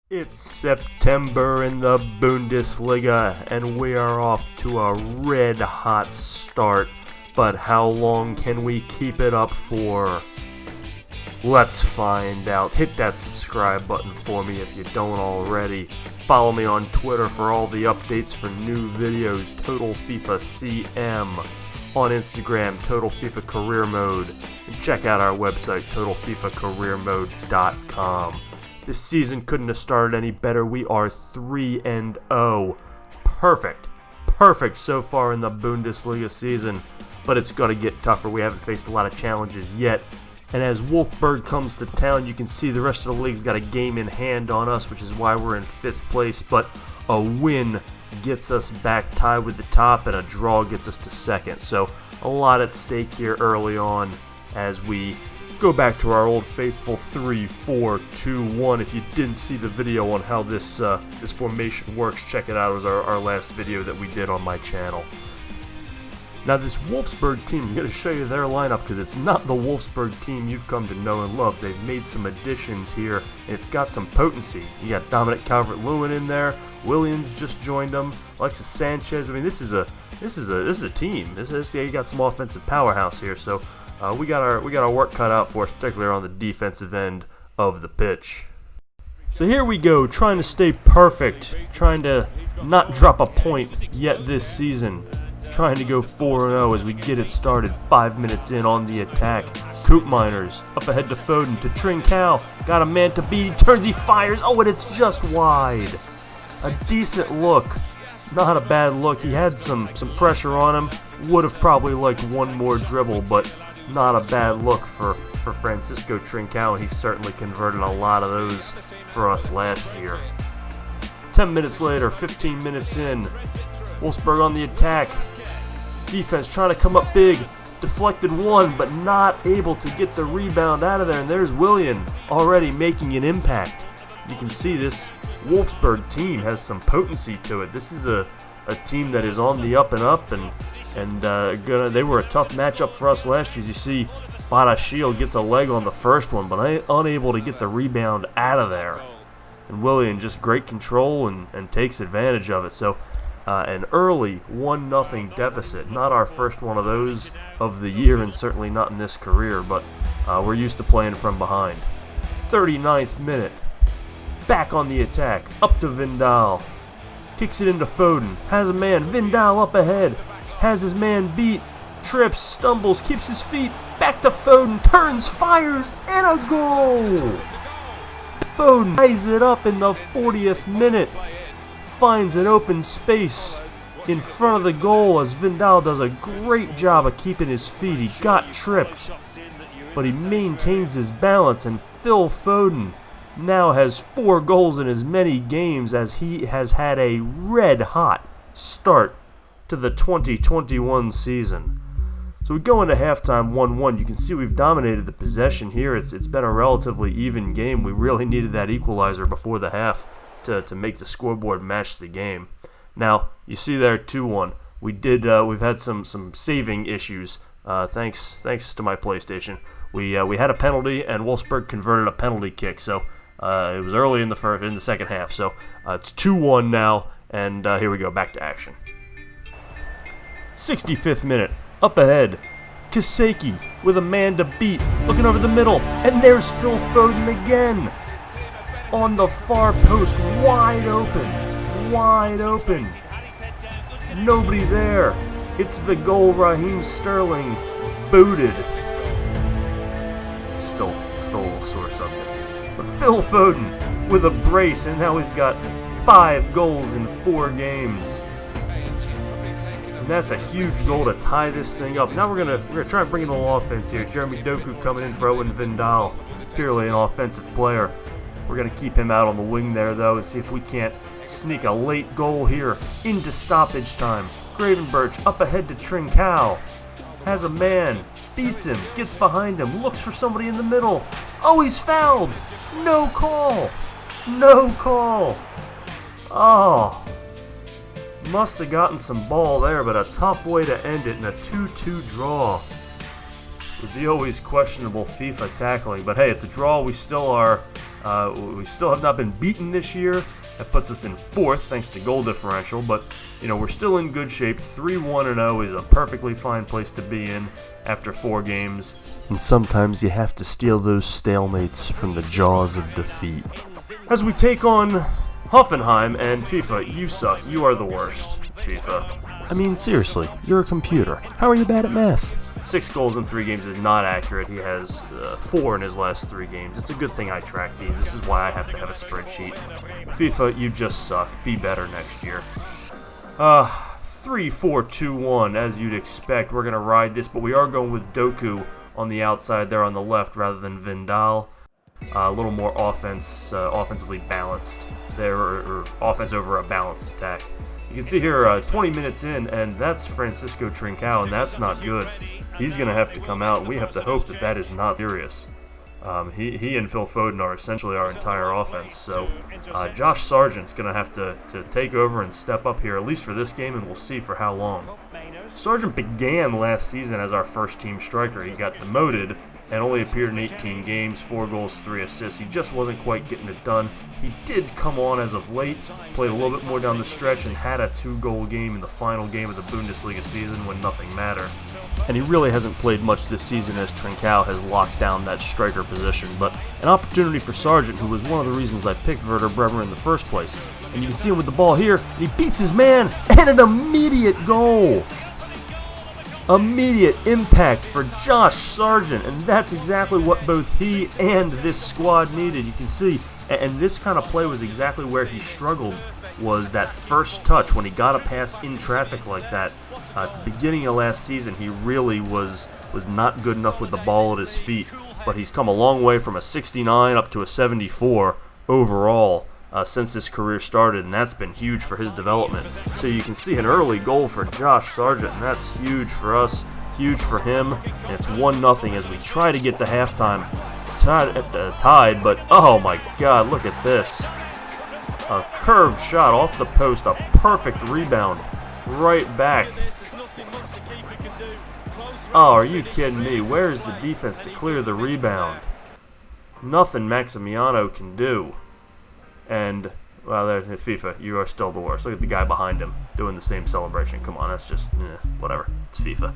It's September in the Bundesliga, and we are off to a red-hot start. But how long can we keep it up for? Let's find out. Hit that subscribe button for me if you don't already. Follow me on Twitter for all the updates for new videos, Total FIFA CM. On Instagram, Total FIFA Career Mode. And check out our website, TotalFIFACareerMode.com. This season couldn't have started any better. We are 3-0. Perfect so far in the Bundesliga season, but it's going to get tougher. We haven't faced a lot of challenges yet. And as Wolfsburg comes to town, you can see the rest of the league's got a game in hand on us, which is why we're in 5th place. But a win gets us back tied with the top, and a draw gets us to 2nd. So a lot at stake here early on as we go back to our old faithful 3-4-2-1. If you didn't see the video on how this formation works, check it out. It was our last video that we did on my channel. Now this Wolfsburg team, I'm going to show you their lineup because it's not the Wolfsburg team you've come to know and love. They've made some additions here, and it's got some potency. You got Dominic Calvert-Lewin in there. Williams just joined them. Alexis Sanchez. I mean, this is a team. You got some offensive powerhouse here. So we got our work cut out for us, particularly on the defensive end of the pitch. So here we go, trying to stay perfect, trying to not drop a point yet this season. Trying to go 4-0 as we get it started 5 minutes in on the attack. Koopmeiners up ahead to Foden, to Trincao. Got a man to beat, he turns, he fires. Oh, and it's just wide. A decent look. Not a bad look. He had some pressure on him. Would have probably liked one more dribble, but not a bad look for Francisco Trincao, and he certainly converted a lot of those for us last year. 10 minutes later, 15 minutes in, Wolfsburg on the attack. Defense trying to come up big. Deflected one, but not able to get the rebound out of there. And there's Willian already making an impact. You can see this Wolfsburg team has some potency to it. This is a team that is on the up and up, and they were a tough matchup for us last year. As you see, Badashil gets a leg on the first one, but unable to get the rebound out of there. And Willian just great control and takes advantage of it. So an early 1-0 deficit. Not our first one of those of the year, and certainly not in this career, but we're used to playing from behind. 39th minute. Back on the attack. Up to Vindal. Kicks it into Foden. Has a man. Vindal up ahead. Has his man beat. Trips. Stumbles. Keeps his feet. Back to Foden. Turns. Fires. And a goal! Foden ties it up in the 40th minute. Finds an open space in front of the goal as Vindal does a great job of keeping his feet. He got tripped, but he maintains his balance, and Phil Foden now has 4 goals in as many games as he has had a red-hot start to the 2021 season. So we go into halftime 1-1. You can see we've dominated the possession here. It's been a relatively even game. We really needed that equalizer before the half to make the scoreboard match the game. Now, you see there 2-1. We've had some saving issues. Thanks to my PlayStation. We had a penalty, and Wolfsburg converted a penalty kick. So it was early in the second half. So it's 2-1 now, and here we go, back to action. 65th minute, up ahead. Kaseki with a man to beat, looking over the middle, and there's Phil Foden again. On the far post, wide open. Nobody there. It's the goal. Raheem Sterling booted. Still a little sore subject. But Phil Foden with a brace, and now he's got 5 goals in 4 games. And that's a huge goal to tie this thing up. Now we're gonna try and bring in a little offense here. Jeremy Doku coming in for Owen Vindal, purely an offensive player. We're going to keep him out on the wing there, though, and see if we can't sneak a late goal here into stoppage time. Gravenberch up ahead to Trincao. Has a man. Beats him. Gets behind him. Looks for somebody in the middle. Oh, he's fouled. No call. Oh. Must have gotten some ball there, but a tough way to end it in a 2-2 draw. with the always questionable FIFA tackling. But hey, it's a draw. We still have not been beaten this year. That puts us in 4th thanks to goal differential, but we're still in good shape. 3-1-0 is a perfectly fine place to be in after 4 games. And sometimes you have to steal those stalemates from the jaws of defeat. As we take on Hoffenheim, and FIFA, you suck. You are the worst, FIFA. I mean, seriously, you're a computer. How are you bad at math? 6 goals in 3 games is not accurate. He has 4 in his last 3 games. It's a good thing I track these. This is why I have to have a spreadsheet. FIFA, you just suck. Be better next year. 3-4-2-1, as you'd expect. We're going to ride this, but we are going with Doku on the outside there on the left rather than Vindal. A little more offensively balanced there, or offense over a balanced attack. You can see here 20 minutes in, and that's Francisco Trincao, and that's not good. He's going to have to come out, and we have to hope that that is not serious. He and Phil Foden are essentially our entire offense, so Josh Sargent's going to have to take over and step up here, at least for this game, and we'll see for how long. Sargent began last season as our first-team striker. He got demoted and only appeared in 18 games, 4 goals, 3 assists. He just wasn't quite getting it done. He did come on as of late, played a little bit more down the stretch, and had a 2-goal game in the final game of the Bundesliga season when nothing mattered. And he really hasn't played much this season as Trincao has locked down that striker position, but an opportunity for Sargent, who was one of the reasons I picked Werder Bremen in the first place. And you can see him with the ball here, and he beats his man, and an immediate goal! Immediate impact for Josh Sargent, and that's exactly what both he and this squad needed. You can see, and this kind of play was exactly where he struggled, was that first touch when he got a pass in traffic like that. At the beginning of last season, he really was not good enough with the ball at his feet, but he's come a long way from a 69 up to a 74 overall since his career started, and that's been huge for his development. So you can see an early goal for Josh Sargent, and that's huge for us, huge for him, and it's 1-0 as we try to get to halftime. Tied, but oh my god, look at this. A curved shot off the post, a perfect rebound, right back. Oh, are you kidding me? Where's the defense to clear the rebound? Nothing Maximiano can do. And, well, there, FIFA, you are still the worst. Look at the guy behind him doing the same celebration. Come on, that's just, whatever. It's FIFA.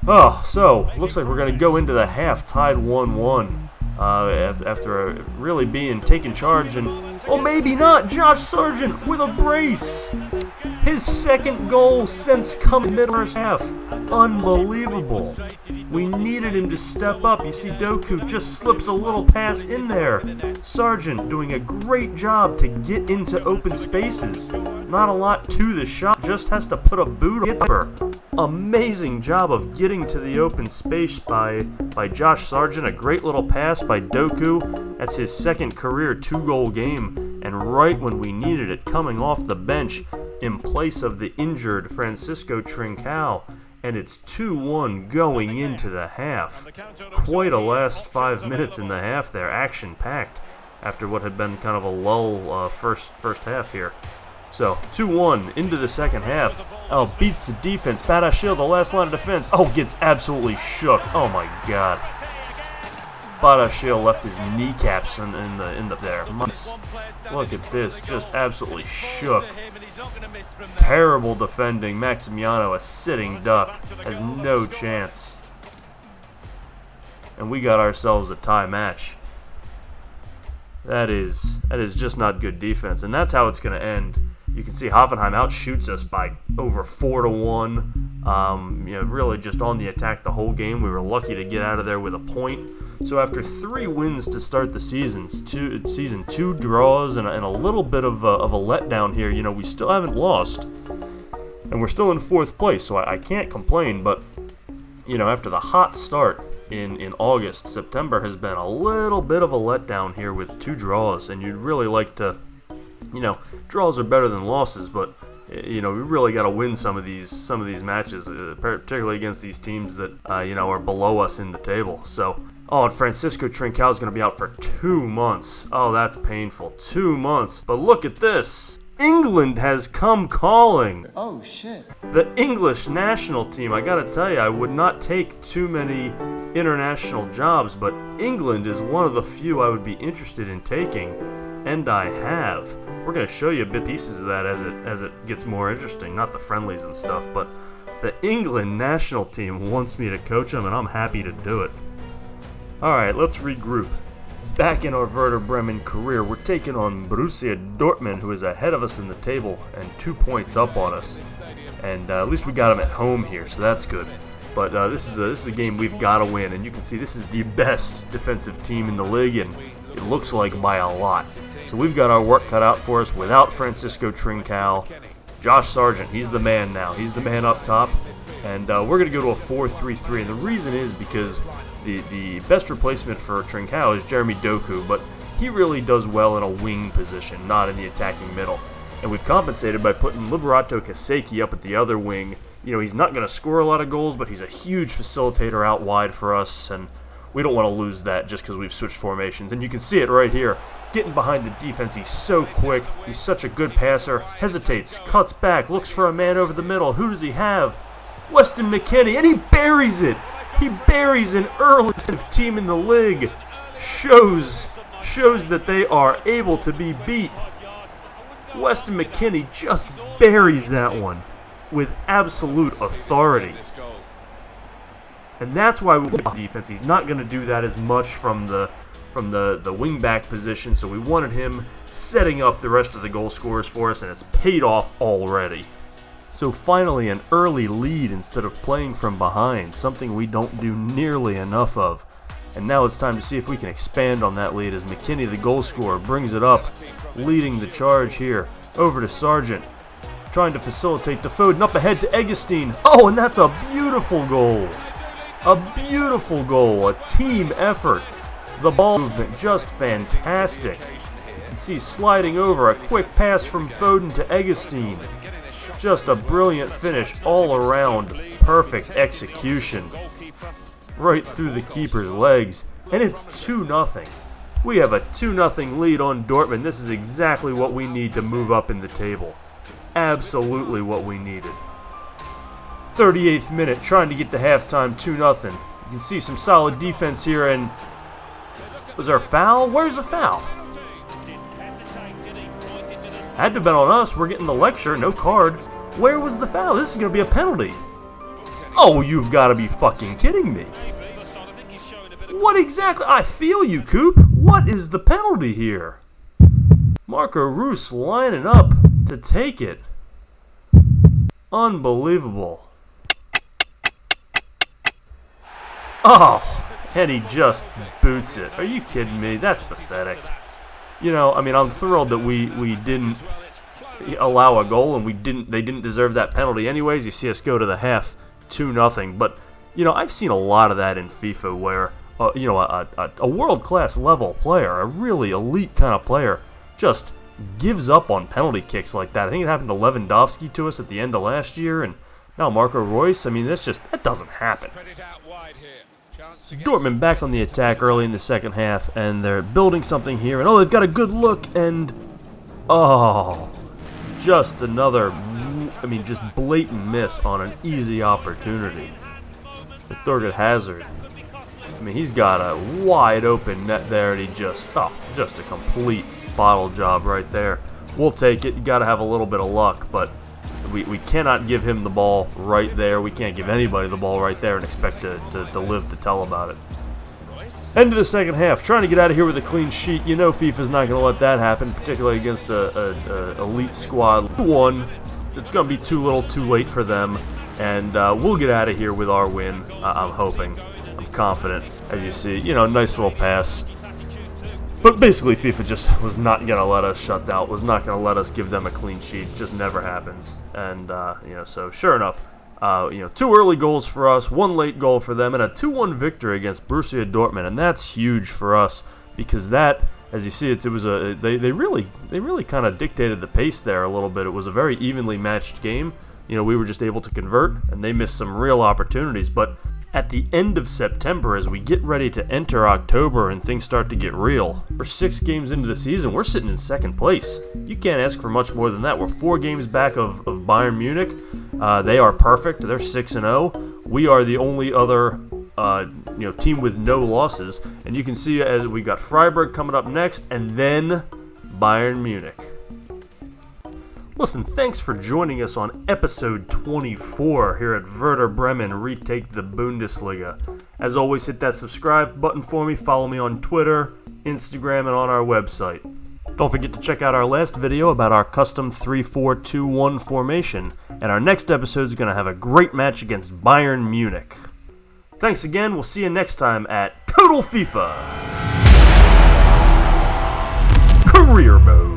Oh, so, looks like we're going to go into the half tied 1-1 after really being taken charge. And, oh, maybe not. Josh Sargent with a brace. His second goal since coming mid-first half. Unbelievable. We needed him to step up. You see Doku just slips a little pass in there. Sargent doing a great job to get into open spaces. Not a lot to the shot, just has to put a boot on it. Amazing job of getting to the open space by Josh Sargent. A great little pass by Doku. That's his second career 2-goal game. And right when we needed it, coming off the bench in place of the injured Francisco Trincao. And it's 2-1 going into the half. Quite a last 5 minutes in the half there, action-packed, after what had been kind of a lull first half here. So, 2-1 into the second half. Oh, beats the defense. Badashil, the last line of defense. Oh, gets absolutely shook. Oh my god. Badashil left his kneecaps in the there. Look at this, just absolutely shook. Terrible defending. Maximiano, a sitting duck, has no chance. And we got ourselves a tie match. That is just not good defense, and that's how it's going to end. You can see Hoffenheim outshoots us by over 4-1. Really just on the attack the whole game. We were lucky to get out of there with a point. So after 3 wins to start the season, 2 draws, and a little bit of a letdown here, we still haven't lost. And we're still in 4th place, so I can't complain. But, after the hot start in August, September has been a little bit of a letdown here with 2 draws. And you'd really like to, draws are better than losses, but we really got to win some of these matches, particularly against these teams that are below us in the table. So, and Francisco Trincao is going to be out for 2 months. Oh, that's painful. 2 months. But look at this. England has come calling. Oh, shit. The English national team, I gotta tell you, I would not take too many international jobs, but England is one of the few I would be interested in taking, and I have. We're gonna show you a bit pieces of that as it gets more interesting, not the friendlies and stuff, but the England national team wants me to coach them, and I'm happy to do it. Alright, let's regroup. Back in our Werder Bremen career, we're taking on Borussia Dortmund, who is ahead of us in the table and 2 points up on us. And at least we got them at home here, so that's good. But this is a game we've got to win, and you can see this is the best defensive team in the league, and it looks like by a lot. So we've got our work cut out for us without Francisco Trincao. Josh Sargent, he's the man now. He's the man up top, and we're going to go to a 4-3-3, and the reason is because the best replacement for Trincao is Jeremy Doku, but he really does well in a wing position, not in the attacking middle. And we've compensated by putting Liberato Kaseki up at the other wing. You know, he's not going to score a lot of goals, but he's a huge facilitator out wide for us, and we don't want to lose that just because we've switched formations. And you can see it right here. Getting behind the defense, he's so quick. He's such a good passer. Hesitates, cuts back, looks for a man over the middle. Who does he have? Weston McKennie, and he buries it. He buries an early team in the league. Shows that they are able to be beat. Weston McKennie just buries that one with absolute authority. And that's why we want defense. He's not going to do that as much from the wing back position, so we wanted him setting up the rest of the goal scorers for us, and it's paid off already. So finally an early lead instead of playing from behind, something we don't do nearly enough of. And now it's time to see if we can expand on that lead as McKennie, the goal scorer, brings it up, leading the charge here. Over to Sargent, trying to facilitate to Foden, up ahead to Eggestein. Oh, and that's a beautiful goal. A beautiful goal, a team effort. The ball movement just fantastic. You can see sliding over, a quick pass from Foden to Eggestein. Just a brilliant finish all around. Perfect execution. Right through the keeper's legs. And it's 2-0. We have a 2-0 lead on Dortmund. This is exactly what we need to move up in the table. Absolutely what we needed. 38th minute, trying to get to halftime, 2-0. You can see some solid defense here, and was there a foul? Where's the foul? Had to have been on us. We're getting the lecture, no card. Where was the foul? This is going to be a penalty. Oh, you've got to be fucking kidding me. What exactly? I feel you, Coop. What is the penalty here? Marco Reus lining up to take it. Unbelievable. Oh, and he just boots it. Are you kidding me? That's pathetic. You know, I mean, I'm thrilled that we didn't allow a goal, and they didn't deserve that penalty anyways. You see us go to the half 2-0. But, you know, I've seen a lot of that in FIFA where, you know, a world-class level player, a really elite kind of player, just gives up on penalty kicks like that. I think it happened to Lewandowski to us at the end of last year, and now Marco Reus. I mean, that doesn't happen. Dortmund back on the attack early in the second half, and they're building something here, and they've got a good look, and just another, I mean, just blatant miss on an easy opportunity. The Thurgood Hazard. I mean, he's got a wide open net there, and he just a complete bottle job right there. We'll take it. You got to have a little bit of luck, but we cannot give him the ball right there. We can't give anybody the ball right there and expect to live to tell about it. End of the second half. Trying to get out of here with a clean sheet. You know FIFA's not going to let that happen, particularly against a elite squad. One, it's going to be too little too late for them, and we'll get out of here with our win. I'm hoping. I'm confident. As you see, you know, nice little pass. But basically, FIFA just was not going to let us shut out, was not going to let us give them a clean sheet. It just never happens. And, you know, so sure enough, you know, 2 early goals for us, 1 late goal for them, and a 2-1 victory against Borussia Dortmund. And that's huge for us because that, as you see, it was they really kind of dictated the pace there a little bit. It was a very evenly matched game. You know, we were just able to convert, and they missed some real opportunities. But at the end of September as we get ready to enter October and things start to get real. We're 6 games into the season, we're sitting in second place. You can't ask for much more than that. We're 4 games back of Bayern Munich. They are perfect. They're 6-0. We are the only other team with no losses. And you can see as we got Freiburg coming up next, and then Bayern Munich. Listen, thanks for joining us on episode 24 here at Werder Bremen Retake the Bundesliga. As always, hit that subscribe button for me, follow me on Twitter, Instagram, and on our website. Don't forget to check out our last video about our custom 3-4-2-1 formation, and our next episode is going to have a great match against Bayern Munich. Thanks again, we'll see you next time at Total FIFA Career Mode.